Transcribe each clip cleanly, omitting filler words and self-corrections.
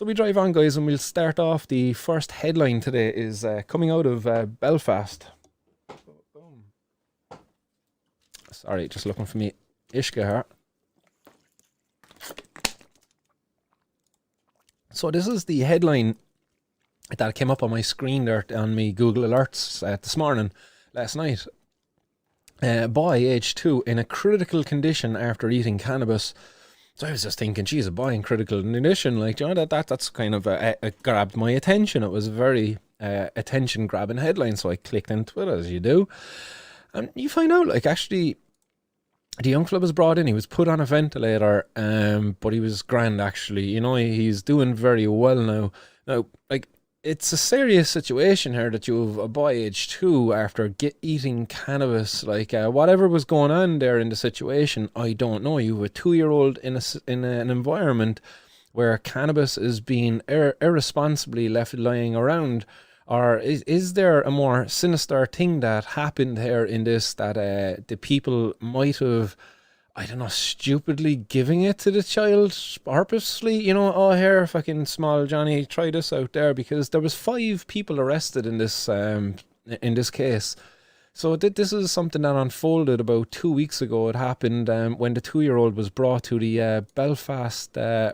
So we drive on, guys, and we'll start off. The first headline today is coming out of Belfast. Boom. Sorry, just looking for me Ishka here. So this is the headline that came up on my screen there on my Google Alerts this morning, last night. Boy, age 2, in a critical condition after eating cannabis. So I was just thinking, geez, a boy in critical condition, like, you know, that's kind of it grabbed my attention. It was a very attention-grabbing headline, so I clicked into it, as you do. And you find out, like, actually, the young fella was brought in. He was put on a ventilator, but he was grand, actually. You know, he's doing very well now. Now, like, it's a serious situation here that you have a boy age 2 after eating cannabis. Like, whatever was going on there in the situation, I don't know. You have a 2-year-old in an environment where cannabis is being irresponsibly left lying around. Or is there a more sinister thing that happened here in this, that the people might have, I don't know, stupidly giving it to the child purposely? You know, oh, here, fucking small Johnny, try this out there, because there was 5 people arrested in this case. So this is something that unfolded about 2 weeks ago. It happened when the 2-year-old was brought to the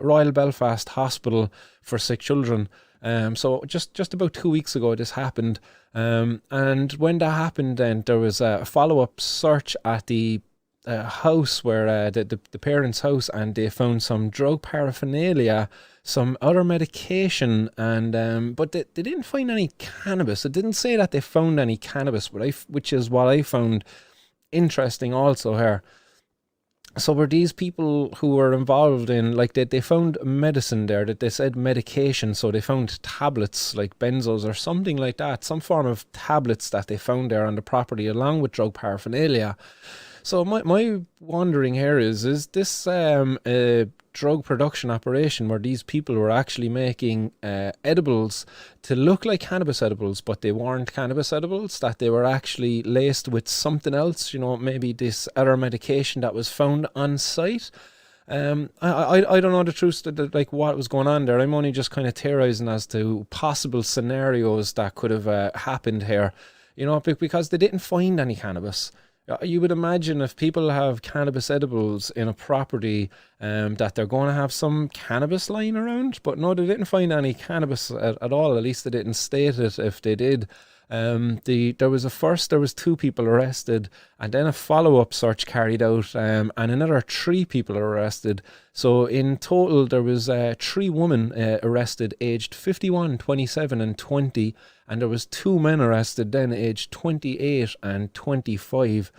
Royal Belfast Hospital for Sick Children. So just about 2 weeks ago this happened. And when that happened, then there was a follow-up search at the house where the parents' house, and they found some drug paraphernalia, some other medication, and but they didn't find any cannabis. It didn't say that they found any cannabis, which is what I found interesting also here. So were these people who were involved in, like, they found medicine there, that they said medication, so they found tablets like benzos or something like that, some form of tablets that they found there on the property along with drug paraphernalia. So my wondering here is this a drug production operation where these people were actually making edibles to look like cannabis edibles, but they weren't cannabis edibles, that they were actually laced with something else, you know, maybe this other medication that was found on site? I don't know the truth, like what was going on there. I'm only just kind of theorizing as to possible scenarios that could have happened here, you know, because they didn't find any cannabis. You would imagine if people have cannabis edibles in a property, that they're going to have some cannabis lying around. But no, they didn't find any cannabis at all. At least they didn't state it if they did. There was 2 people arrested, and then a follow-up search carried out, and another 3 people arrested. So in total, there was 3 women arrested, aged 51, 27, and 20, and there was 2 men arrested then, aged 28 and 25.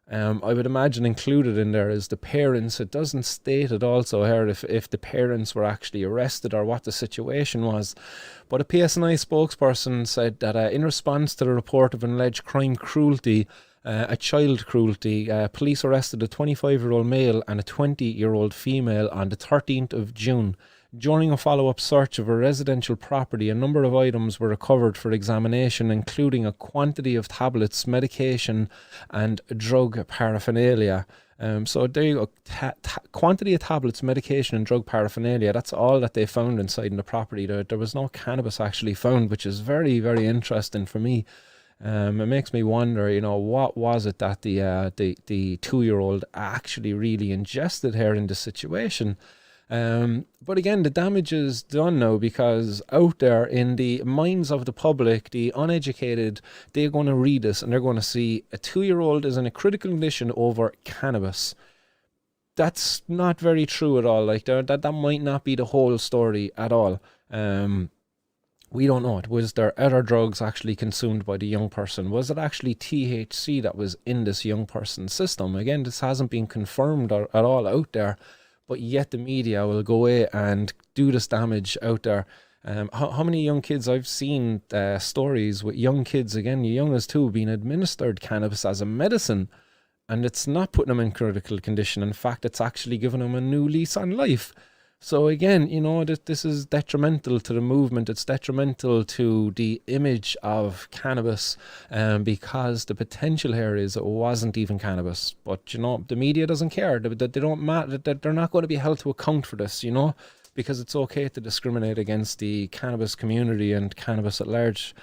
I would imagine included in there is the parents. It doesn't state it also here if the parents were actually arrested or what the situation was. But a PSNI spokesperson said that in response to the report of an alleged crime cruelty, a child cruelty, police arrested a 25-year-old male and a 20-year-old female on the 13th of June. During a follow-up search of a residential property, a number of items were recovered for examination, including a quantity of tablets, medication, and drug paraphernalia. So there you go. Quantity of tablets, medication, and drug paraphernalia. That's all that they found inside in the property. There was no cannabis actually found, which is very, very interesting for me. It makes me wonder, you know, what was it that the 2-year-old actually really ingested here in this situation? But again, the damage is done now, because out there in the minds of the public, the uneducated, they're going to read this and they're going to see a 2-year-old is in a critical condition over cannabis. That's not very true at all. Like, that might not be the whole story at all. We don't know it. Was there other drugs actually consumed by the young person? Was it actually THC that was in this young person's system? Again, this hasn't been confirmed at all out there, but yet the media will go away and do this damage out there. How many young kids I've seen stories with young kids, again, the youngest too, being administered cannabis as a medicine, and it's not putting them in critical condition. In fact, it's actually giving them a new lease on life. So again, you know, that this is detrimental to the movement. It's detrimental to the image of cannabis, because the potential here is it wasn't even cannabis. But, you know, the media doesn't care. They don't matter. They're not going to be held to account for this, you know, because it's okay to discriminate against the cannabis community and cannabis at large.